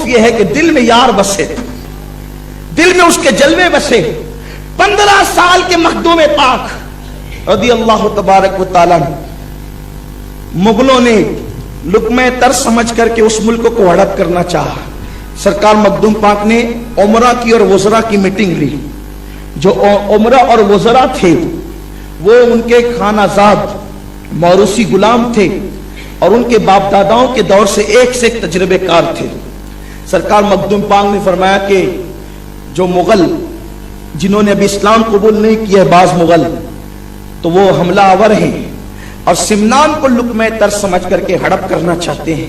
یہ ہے کہ دل میں یار بسے، دل میں اس کے جلوے بسے۔ 15 سال کے مخدوم پاک رضی اللہ تبارک و تعالیٰ، مغلوں نے لقمہ تر سمجھ کر کے اس ملک کو ہڑپ کرنا چاہا۔ سرکار مخدوم پاک نے عمرہ کی اور وزراء کی میٹنگ لی۔ جو عمرہ اور وزراء تھے وہ ان کے خانہ زاد موروثی غلام تھے اور ان کے باپ داداؤں کے دور سے ایک سے ایک تجربے کار تھے۔ سرکار مخدوم پاک نے فرمایا کہ جو مغل جنہوں نے ابھی اسلام قبول نہیں کیا ہے، بعض مغل تو وہ حملہ آور ہیں اور سمنان کو لقمہ تر سمجھ کر کے ہڑپ کرنا چاہتے ہیں،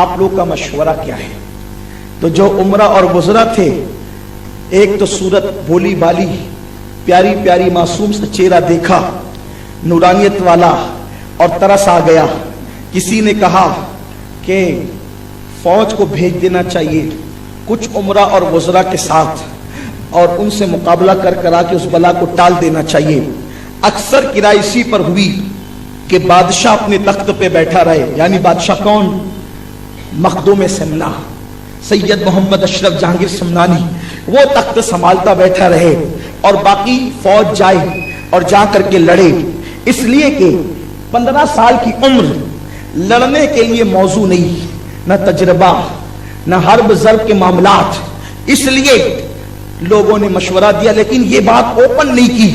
آپ لوگ کا مشورہ کیا ہے؟ تو جو عمرہ اور وزراء تھے، ایک تو صورت بھولی بالی پیاری پیاری معصوم سا چہرہ دیکھا، نورانیت والا، اور ترس آ گیا۔ کسی نے کہا کہ فوج کو بھیج دینا چاہیے کچھ عمرہ اور وزراء کے ساتھ اور ان سے مقابلہ کرا کے اس بلا کو ٹال دینا چاہیے۔ اکثر کرائے اسی پر ہوئی کہ بادشاہ اپنے تخت پہ بیٹھا رہے، یعنی بادشاہ کون؟ مخدوم سمنا سید محمد اشرف جہانگیر سمنانی، وہ تخت سنبھالتا بیٹھا رہے اور باقی فوج جائے اور جا کر کے لڑے، اس لیے کہ 15 سال کی عمر لڑنے کے لیے موضوع نہیں، نہ تجربہ نہ حرب ضرب کے معاملات، اس لیے لوگوں نے مشورہ دیا، لیکن یہ بات اوپن نہیں کی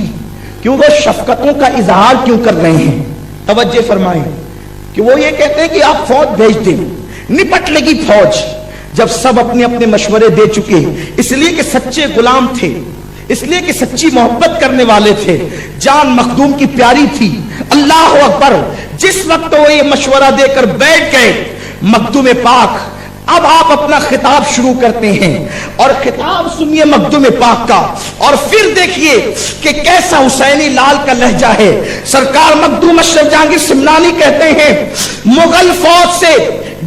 کیوں وہ شفقتوں کا اظہار کیوں کر رہے ہیں؟ توجہ فرمائیں کہ وہ یہ کہتے ہیں کہ آپ فوج بھیج دیں، نپٹ لے گی فوج۔ جب سب اپنے اپنے مشورے دے چکے، اس لیے کہ سچے غلام تھے، اس لیے کہ سچی محبت کرنے والے تھے، جان مخدوم کی پیاری تھی، اللہ اکبر، جس وقت وہ یہ مشورہ دے کر بیٹھ گئے، مخدوم پاک اب آپ اپنا خطاب شروع کرتے ہیں اور خطاب سنیے مخدوم پاک کا، اور پھر دیکھیے کہ کیسا حسینی لال کا لہجہ ہے۔ سرکار مخدوم اشرف جہانگیر سمنانی کہتے ہیں مغل فوج سے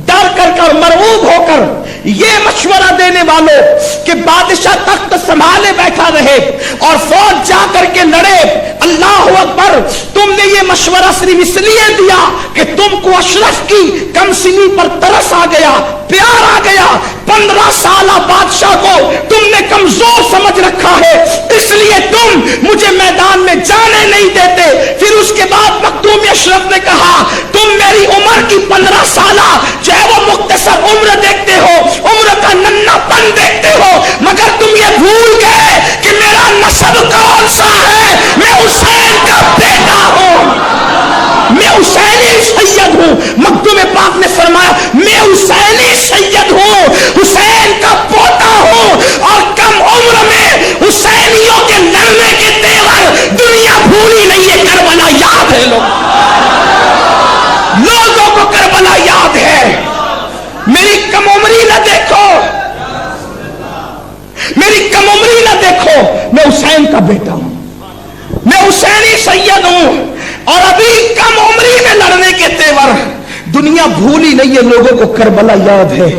ڈر کر مرعوب ہو کر یہ مشورہ دینے والوں کہ بادشاہ تخت سنبھالے بیٹھا رہے اور فوج جا کر کے لڑے، اللہ اکبر، تم نے یہ مشورہ صرف اس لیے دیا کہ تم کو اشرف کی کم سنی پر ترس آ گیا، پیار آ گیا، 15 سالہ بادشاہ کو تم نے کمزور سمجھ رکھا ہے، اس لیے تم مجھے میدان میں جانے نہیں دیتے۔ پھر اس کے بعد مخدوم اشرف نے کہا تم میری عمر کی 15 سالہ جو ہے وہ مختصر عمر دیکھتے ہو، عمر کا ننھا پن دیکھتے ہو، مگر تم یہ بھول گئے کہ میرا نسب کون سا ہے، میں حسین کا بیٹا ہوں، میں حسینی سید ہوں۔ مخدوم پاک نے فرمایا میں حسینی سید ہوں، حسین کا پوتا ہوں، اور کم عمر میں حسینیوں کے لڑنے کے تیور دنیا بھولی نہیں ہے، کربلا یاد ہے، لوگوں کو کربلا یاد ہے۔ میری کم عمری نہ دیکھو، میری کم عمری نہ دیکھو، میں حسین کا بیٹا ہوں، میں حسینی سید ہوں، اور ابھی کم عمری میں لڑنے کے تیور دنیا بھولی نہیں ہے، لوگوں کو کربلا یاد ہے۔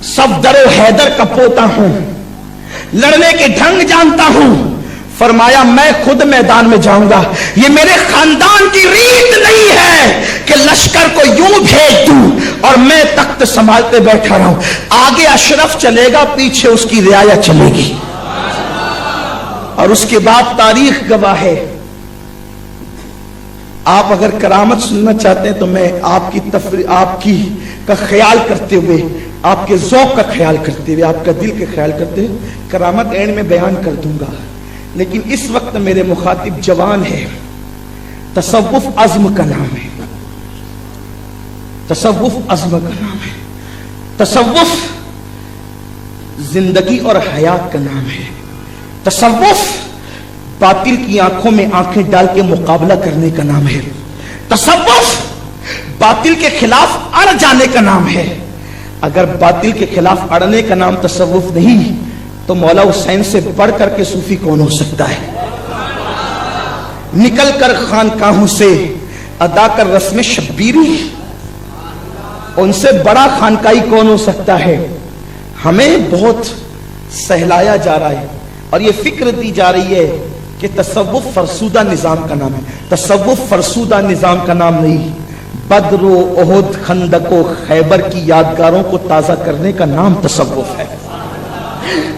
صفدر و حیدر کا پوتا ہوں، لڑنے کے ڈھنگ جانتا ہوں، فرمایا میں خود میدان میں جاؤں گا، یہ میرے خاندان کی ریت نہیں ہے کہ لشکر کو یوں بھیج دوں اور میں تخت سنبھالتے بیٹھا رہا ہوں، آگے اشرف چلے گا، پیچھے اس کی رعایا چلے گی، اور اس کے بعد تاریخ گواہ ہے۔ آپ اگر کرامت سننا چاہتے ہیں تو میں آپ کی کا خیال کرتے ہوئے، آپ کے ذوق کا خیال کرتے ہوئے، آپ کا دل کا خیال کرتے ہوئے کرامت اینڈ میں بیان کر دوں گا، لیکن اس وقت میرے مخاطب جوان ہے۔ تصوف عزم کا نام ہے، تصوف عزم کا نام ہے، تصوف زندگی اور حیات کا نام ہے، تصوف باطل کی آنکھوں میں آنکھیں ڈال کے مقابلہ کرنے کا نام ہے، تصوف باطل کے خلاف اڑ جانے کا نام ہے۔ اگر باطل کے خلاف اڑنے کا نام تصوف نہیں تو مولا حسین سے بڑھ کر کے صوفی کون ہو سکتا ہے؟ نکل کر خانقاہوں سے ادا کر رسم شبیری، ان سے بڑا خانقاہی کون ہو سکتا ہے؟ ہمیں بہت سہلایا جا رہا ہے اور یہ فکر دی جا رہی ہے کہ تصوف فرسودہ نظام کا نام ہے۔ تصوف فرسودہ نظام کا نام نہیں، بدر و احد خندق و خیبر کی یادگاروں کو تازہ کرنے کا نام تصوف ہے،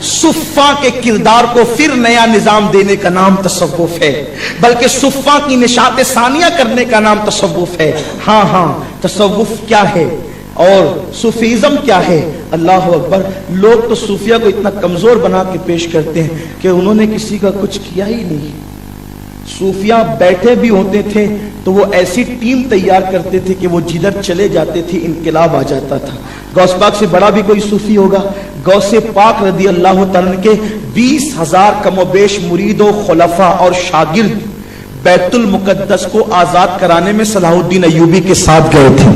صفا کے کردار کو پھر نیا نظام دینے کا نام تصوف ہے، بلکہ صفا کی نشاط ثانیہ کرنے کا نام تصوف ہے۔ ہاں تصوف کیا ہے اور صوفیزم کیا ہے؟ اللہ اکبر، لوگ تو صوفیہ کو اتنا کمزور بنا کے پیش کرتے ہیں کہ انہوں نے کسی کا کچھ کیا ہی نہیں۔ صوفیہ بیٹھے بھی ہوتے تھے تو وہ ایسی ٹیم تیار کرتے تھے کہ وہ جدھر چلے جاتے تھے انقلاب آ جاتا تھا۔ غوث پاک سے بڑا بھی کوئی صوفی ہوگا؟ غوث پاک رضی اللہ تعالیٰ کے 20,000 کم و بیش مرید و خلفاء اور شاگرد بیت المقدس کو آزاد کرانے میں صلاح الدین ایوبی کے ساتھ گئے تھے۔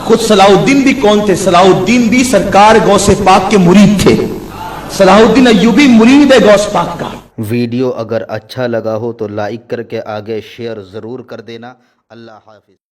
خود صلاح الدین بھی کون تھے؟ صلاح الدین بھی سرکار غوث پاک کے مرید تھے۔ صلاح الدین ایوبی مرید ہے غوث پاک کا۔ ویڈیو اگر اچھا لگا ہو تو لائک کر کے آگے شیئر ضرور کر دینا۔ اللہ حافظ۔